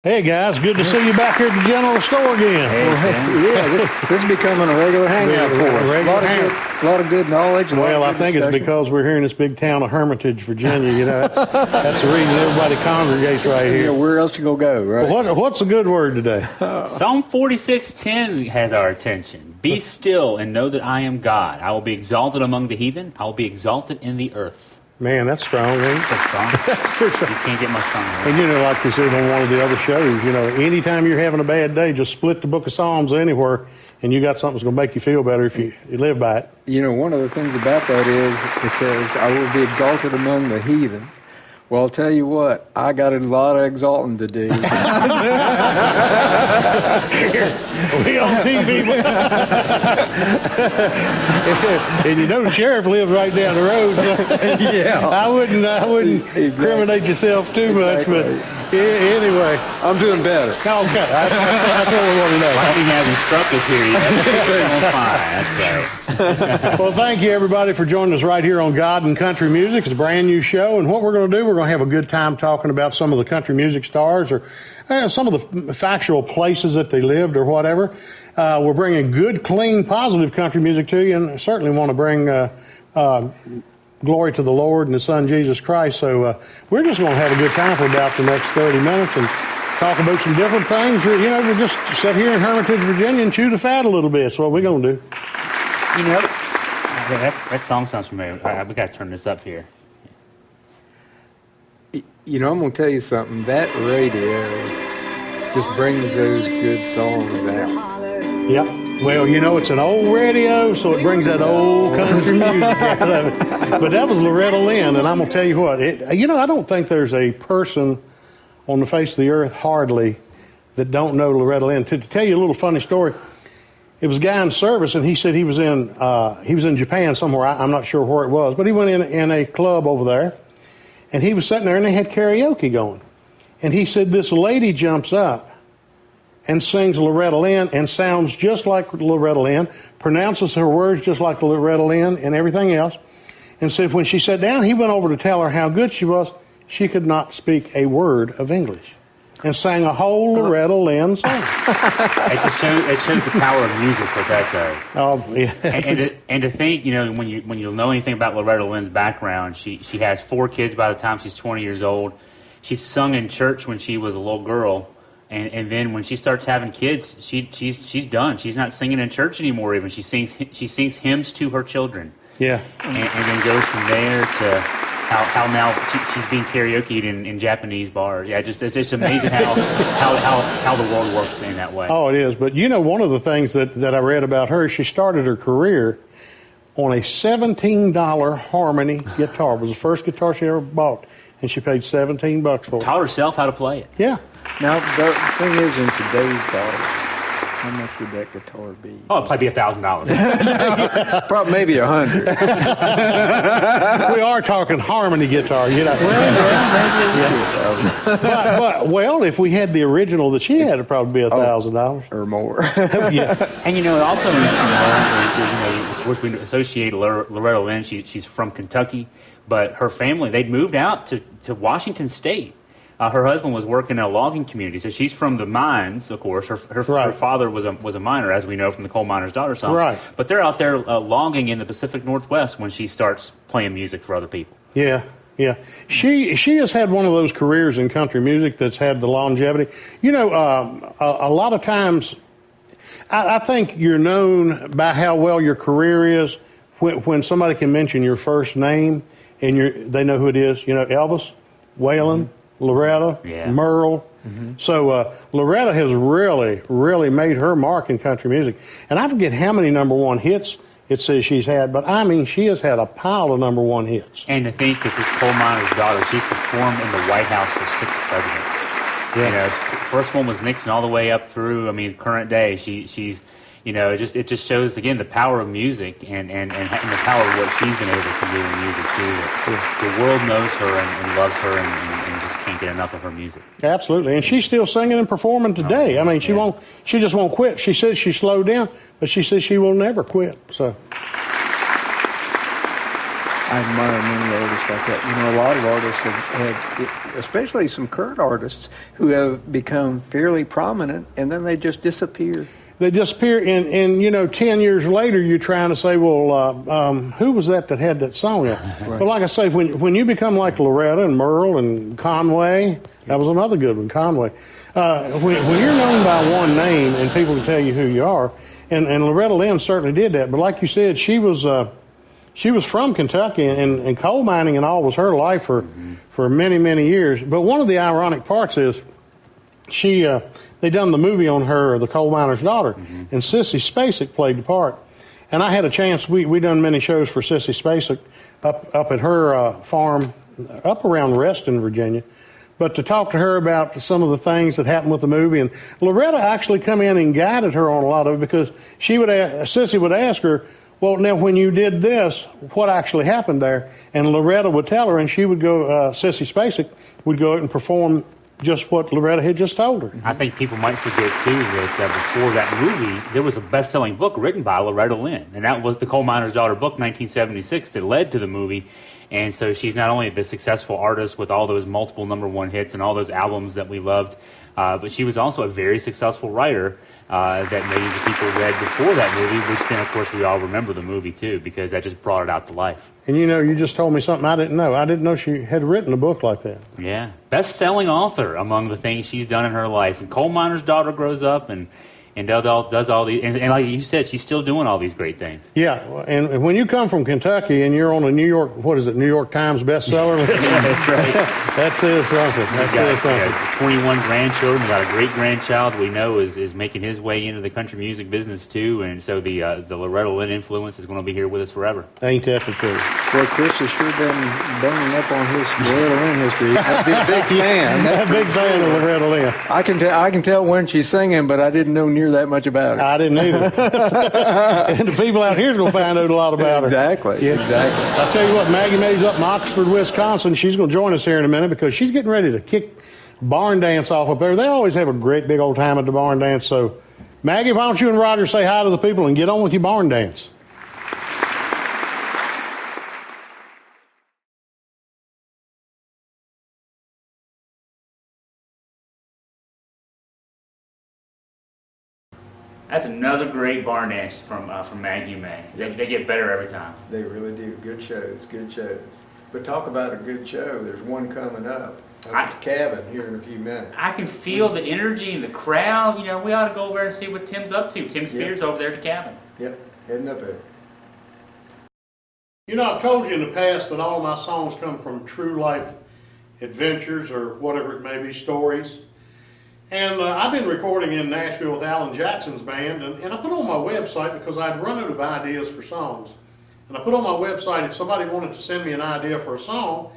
Hey guys, good to see you back here at the general store again. This is becoming a regular hangout for us. A lot of good knowledge. Well, I think it's because we're here in this big town of Hermitage, Virginia. You know, that's the reason everybody congregates right here. Where else you gonna go, right? Well, what's a good word today? Psalm 46:10 has our attention. Be still and know that I am God. I will be exalted among the heathen. I will be exalted in the earth. Man, that's strong, ain't it? That's strong. You can't get much stronger. And you know, like we said on one of the other shows, you know, anytime you're having a bad day, just split the book of Psalms anywhere, and you got something that's going to make you feel better if you live by it. You know, one of the things about that is it says, I will be exalted among the heathen. Well, I'll tell you what, I got a lot of exalting to do. We on TV. And you know the sheriff lives right down the road. Yeah. I wouldn't incriminate yourself too much, but anyway. I'm doing better. Okay, that's what we want to know. Why do we have instructors here? That's great. Well, thank you everybody for joining us right here on God and Country Music. It's a brand new show, and what we're going to do, we're going to have a good time talking about some of the country music stars or some of the factual places that they lived or whatever. We're bringing good, clean, positive country music to you, and certainly want to bring glory to the Lord and His Son, Jesus Christ. So we're just going to have a good time for about the next 30 minutes and talk about some different things. You know, we'll just sit here in Hermitage, Virginia and chew the fat a little bit. That's what we're going to do. You know, that song sounds familiar. We got to turn this up here. You know, I'm going to tell you something. That radio just brings those good songs out. Yep. Well, you know, it's an old radio, so it brings that old country music out of it. But that was Loretta Lynn, and I'm going to tell you what. You know, I don't think there's a person on the face of the earth hardly that don't know Loretta Lynn. To tell you a little funny story, it was a guy in service, and he said he was in Japan somewhere. I'm not sure where it was, but he went in a club over there, and he was sitting there, and they had karaoke going. And he said this lady jumps up and sings Loretta Lynn and sounds just like Loretta Lynn, pronounces her words just like Loretta Lynn and everything else. And said when she sat down, he went over to tell her how good she was. She could not speak a word of English and sang a whole Loretta Lynn song. It shows the power of music, what that does. Oh, yeah. And to think, you know, when you know anything about Loretta Lynn's background, she has 4 kids by the time she's 20 years old. She sung in church when she was a little girl. And then when she starts having kids, she's done. She's not singing in church anymore. Even she sings hymns to her children. Yeah. And then goes from there to how now she's being karaokeed in Japanese bars. Yeah, it's just amazing how the world works in that way. Oh, it is. But you know, one of the things that I read about her, she started her career on a $17 Harmony guitar. It was the first guitar she ever bought, and she paid $17 for it. Taught herself how to play it. Yeah. Now, the thing is, in today's dollars, how much would that guitar be? Oh, it'd probably be $1,000. Probably maybe $100. We are talking harmony guitar, you know. Well, if we had the original that she had, it'd probably be $1,000 or more. Yeah. And you know, also, you know, of course, we associate Loretta Lynn. She's from Kentucky, but her family, they'd moved out to Washington State. Her husband was working in a logging community, so she's from the mines, of course. Her father was a miner, as we know from the Coal Miner's Daughter song. Right. But they're out there logging in the Pacific Northwest when she starts playing music for other people. Yeah, yeah. She has had one of those careers in country music that's had the longevity. You know, a lot of times, I think you're known by how well your career is when somebody can mention your first name and they know who it is. You know, Elvis, Waylon, Loretta, Merle. Mm-hmm. So Loretta has really, really made her mark in country music. And I forget how many #1 hits it says she's had, but I mean, she has had a pile of #1 hits. And to think that this Coal Miner's Daughter, she's performed in the White House for 6 presidents. Yeah. You know, first one was Nixon all the way up through, I mean, current day. She's, you know, it just shows, again, the power of music and the power of what she's been able to do in music, too. The world knows her and loves her and just can't get enough of her music. Absolutely. And she's still singing and performing today. I mean, she just won't quit. She says she slowed down, but she says she will never quit. So. I admire many artists like that. You know, a lot of artists have, especially some current artists, who have become fairly prominent and then they just disappear. They disappear, and 10 years later, you're trying to say, well, who was that had that song? Right. But like I say, when you become like Loretta and Merle and Conway, that was another good one, Conway. When you're known by one name and people can tell you who you are, and Loretta Lynn certainly did that. But like you said, she was from Kentucky, and coal mining and all was her life for many, many years. But one of the ironic parts is they done the movie on her, The Coal Miner's Daughter, and Sissy Spacek played the part. And I had a chance, we done many shows for Sissy Spacek up at her farm up around Reston, Virginia, but to talk to her about some of the things that happened with the movie. And Loretta actually come in and guided her on a lot of it, because Sissy would ask her, well, now when you did this, what actually happened there? And Loretta would tell her, and she would go, Sissy Spacek would go out and perform just what Loretta had just told her. I think people might forget, too, that before that movie, there was a best-selling book written by Loretta Lynn, and that was The Coal Miner's Daughter book, 1976, that led to the movie. And so she's not only the successful artist with all those multiple #1 hits and all those albums that we loved, but she was also a very successful writer that millions of people read before that movie, which then, of course, we all remember the movie, too, because that just brought it out to life. And you just told me something I didn't know. I didn't know she had written a book like that. Yeah. Best-selling author among the things she's done in her life. And Coal Miner's Daughter grows up and does all these, and like you said, she's still doing all these great things. Yeah, and when you come from Kentucky and you're on a New York Times bestseller list, That's right. that says something. That says something. 21 grandchildren. We got a great-grandchild we know is making his way into the country music business, too, and so the Loretta Lynn influence is going to be here with us forever. Ain't that the truth? Boy, Chris has sure been burning up on his Loretta Lynn history. I'd be a big fan. I'm a big fan of Loretta Lynn. I can tell when she's singing, but I didn't know near that much about her. I didn't either. And the people out here is going to find out a lot about her. Exactly. Yeah. Exactly. I'll tell you what, Maggie May's up in Oxford, Wisconsin. She's going to join us here in a minute because she's getting ready to kick barn dance off up there. They always have a great big old time at the barn dance. So, Maggie, why don't you and Roger say hi to the people and get on with your barn dance? That's another great barn dance from Maggie May. They get better every time. They really do. Good shows, good shows. But talk about a good show. There's one coming up at the cabin here in a few minutes. I can feel the energy in the crowd. We ought to go over there and see what Tim's up to. Tim Spears over there at the cabin. Yep, heading up there. I've told you in the past that all my songs come from true life adventures or whatever it may be, stories. And I've been recording in Nashville with Alan Jackson's band, and I put on my website because I'd run out of ideas for songs. And I put on my website, if somebody wanted to send me an idea for a song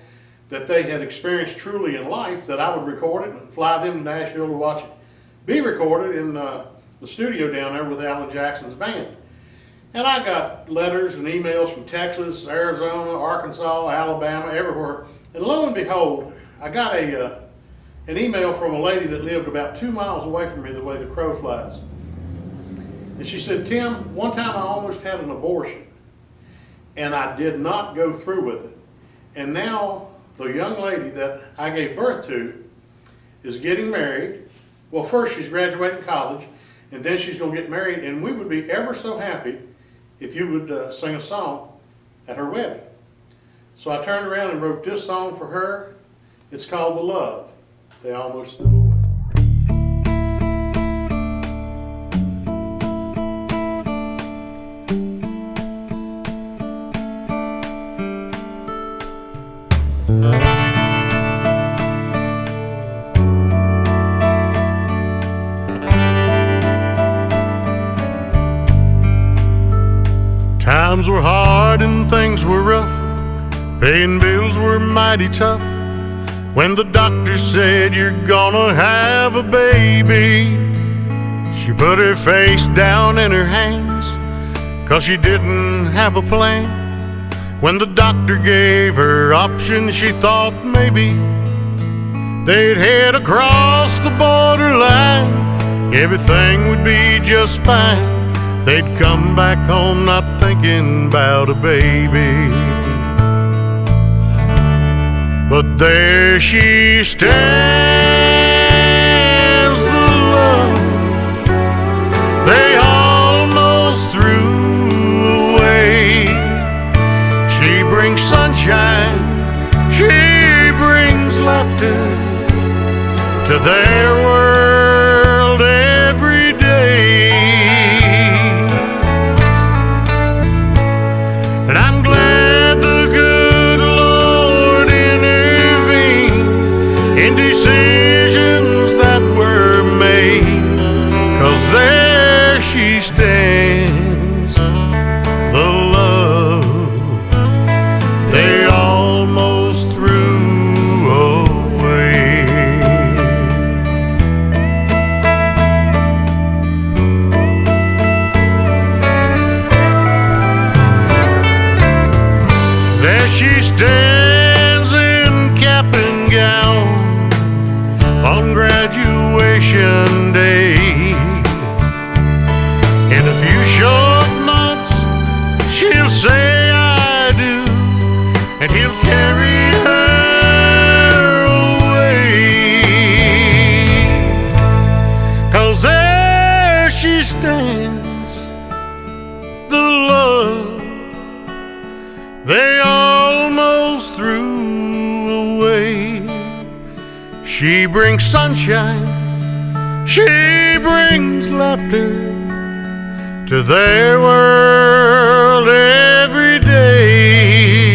that they had experienced truly in life, that I would record it and fly them to Nashville to watch it be recorded in the studio down there with Alan Jackson's band. And I got letters and emails from Texas, Arizona, Arkansas, Alabama, everywhere. And lo and behold, I got an email from a lady that lived about 2 miles away from me the way the crow flies. And she said, Tim, one time I almost had an abortion and I did not go through with it. And now the young lady that I gave birth to is getting married. Well, first she's graduating college and then she's going to get married, and we would be ever so happy if you would sing a song at her wedding. So I turned around and wrote this song for her. It's called The Love They Almost Threw Away. Times were hard and things were rough. Paying bills were mighty tough. When the doctor said you're gonna have a baby, she put her face down in her hands, 'cause she didn't have a plan. When the doctor gave her options, she thought maybe they'd head across the borderline. Everything would be just fine. They'd come back home not thinking about a baby. but there she stands, the love they almost threw away. She brings sunshine, she brings laughter to their world every day. And I'm glad the good Lord intervened in decisions that were made, 'cause there she stands, the love they almost threw away. There she stands in cap and gown on graduation day. In a few short months, she'll say I do, and he'll carry her away. 'Cause there she stands, the love they almost threw away. She brings sunshine, she brings laughter to their world every day.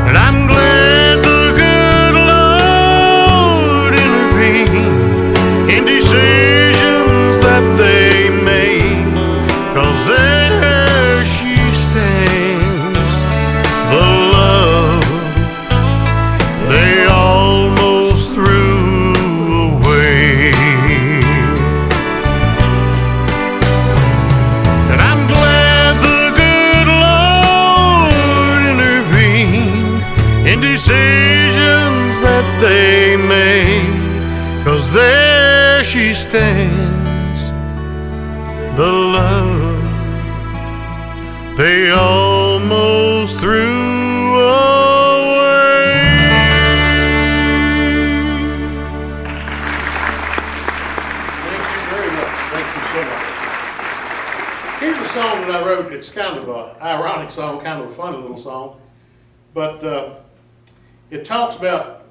And I'm glad the good Lord intervened in decisions that they made, 'cause there she stands, the love they almost threw away. And I'm glad the good Lord intervened in decisions that they made, 'cause there she stands, the love they almost threw away. Thank you very much. Thank you so much. Here's a song that I wrote. It's kind of an ironic song, kind of a funny little song, but it talks about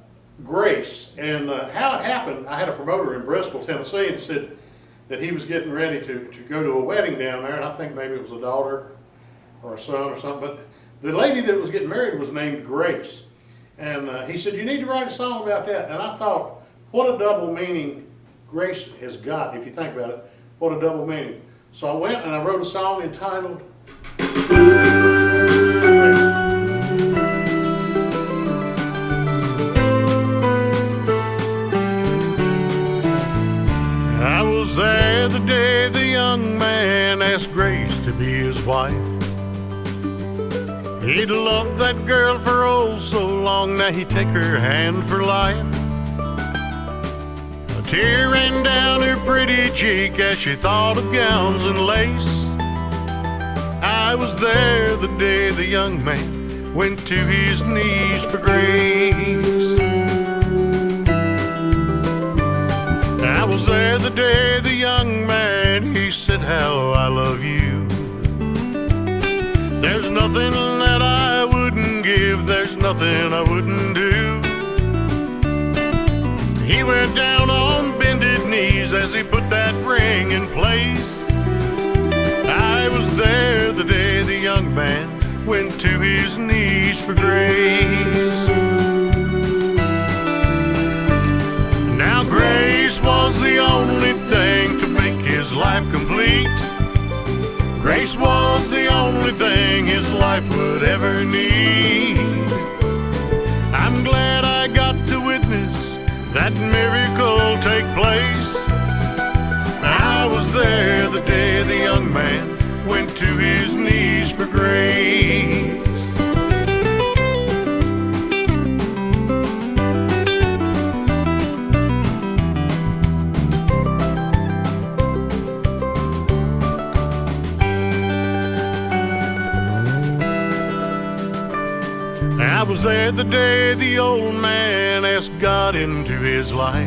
grace and how it happened. I had a promoter in Bristol, Tennessee, and said that he was getting ready to go to a wedding down there, and I think maybe it was a daughter or a son or something, but the lady that was getting married was named Grace. And he said, you need to write a song about that. And I thought, what a double meaning grace has got, if you think about it. What a double meaning. So I went and I wrote a song entitled Grace. I was there the day the young man asked Grace to be his wife. He'd loved that girl for oh so long, now he'd take her hand for life. A tear ran down her pretty cheek as she thought of gowns and lace. I was there the day the young man went to his knees for grace. I was there the day the young man, he said, how I love you. There's nothing that I wouldn't give, there's nothing I wouldn't do. He went down on bended knees as he put that ring in place. I was there the day the young man went to his knees for grace. Now grace was the only thing to make his life complete. Grace was the only thing his life would ever need. I'm glad I got to witness that miracle take place. I was there the day the young man went to his knees for grace. there the day the old man asked God into his life.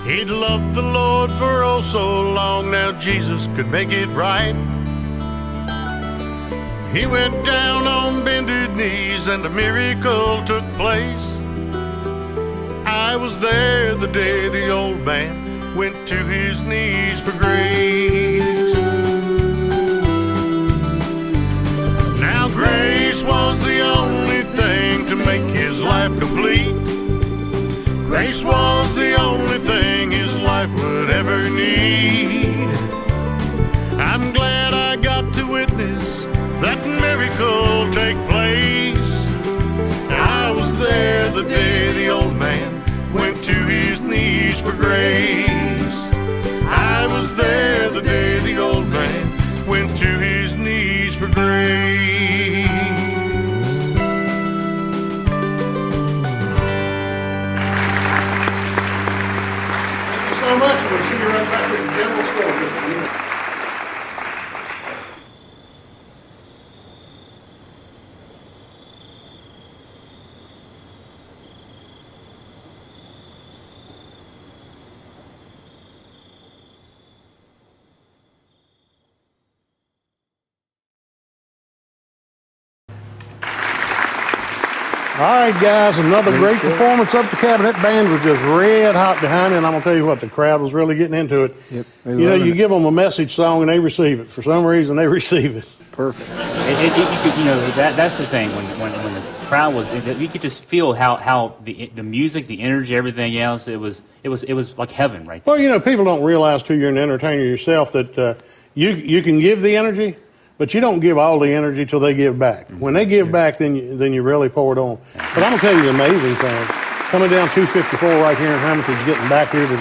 He'd loved the Lord for oh so long, now Jesus could make it right. He went down on bended knees and a miracle took place. I was there the day the old man went to his knees for grace. Now grace was the only thing to make his life complete. Grace was the only thing his life would ever need. I'm glad I got to witness that miracle take place. I was there the day the old man went to his knees for grace. I was there the day the old man went to his knees for grace. Thank you so much. We'll see you right back at the general store. Just a minute. All right, guys, another great performance up the cabinet. Band was just red hot behind it, and I'm going to tell you what, the crowd was really getting into it. Yep, you know, you give them a message song and they receive it. For some reason, they receive it. Perfect. You know, that's the thing. When the crowd was, you could just feel how the music, the energy, everything else. It was like heaven, right there. Well, you know, people don't realize too, you're an entertainer yourself, that you can give the energy, but you don't give all the energy till they give back. Mm-hmm. When they give back, then you really pour it on. But I'm gonna tell you the amazing thing. Coming down 254 right here in Hamilton's, getting back here to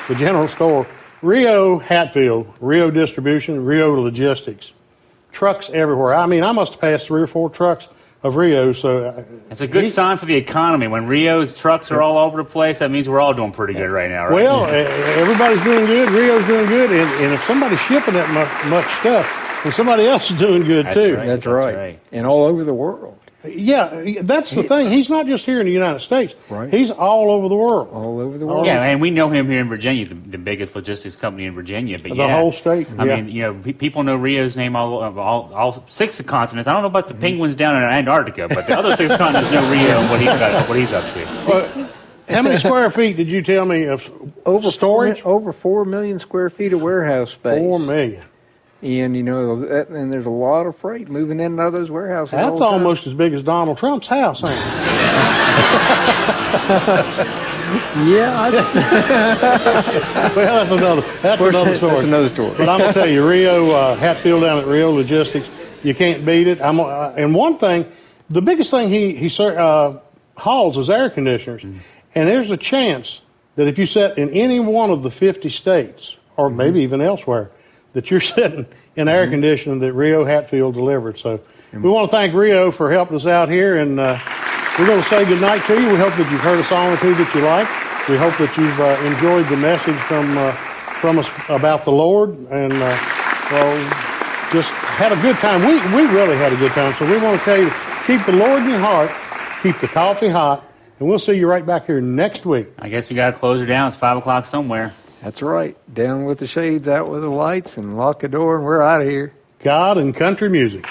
the general store. Rio Hatfield, Rio Distribution, Rio Logistics. Trucks everywhere. I mean, I must have passed 3 or 4 trucks of Rio. So it's a good sign for the economy. When Rio's trucks are all over the place, that means we're all doing pretty good right now, right? Well, everybody's doing good. Rio's doing good. And if somebody's shipping that much stuff, and somebody else is doing good too. Right. That's right. And all over the world. Yeah, that's the thing. He's not just here in the United States. Right. He's all over the world. All over the world. Yeah, and we know him here in Virginia, the biggest logistics company in Virginia. But the whole state. I mean, you know, people know Rio's name all 6 continents. I don't know about the penguins down in Antarctica, but the other 6 continents know Rio and what he's up to. Well, how many square feet did you tell me of storage? Over 4 million square feet of warehouse space. 4 million. And, you know, and there's a lot of freight moving in and out of those warehouses. That's almost as big as Donald Trump's house, ain't it? Yeah. Well, that's another story. That's another story. But I'm going to tell you, Rio, Hatfield down at Rio Logistics, you can't beat it. And one thing, the biggest thing he hauls is air conditioners. Mm-hmm. And there's a chance that if you sit in any one of the 50 states, or maybe even elsewhere, that you're sitting in air conditioning that Rio Hatfield delivered. So we want to thank Rio for helping us out here, and we're going to say good night to you. We hope that you've heard a song or two that you like. We hope that you've enjoyed the message from us about the Lord, and just had a good time. We really had a good time. So we want to tell you, keep the Lord in your heart, keep the coffee hot, and we'll see you right back here next week. I guess we got to close her down. It's 5 o'clock somewhere. That's right. Down with the shades, out with the lights, and lock the door, and we're out of here. God and country music.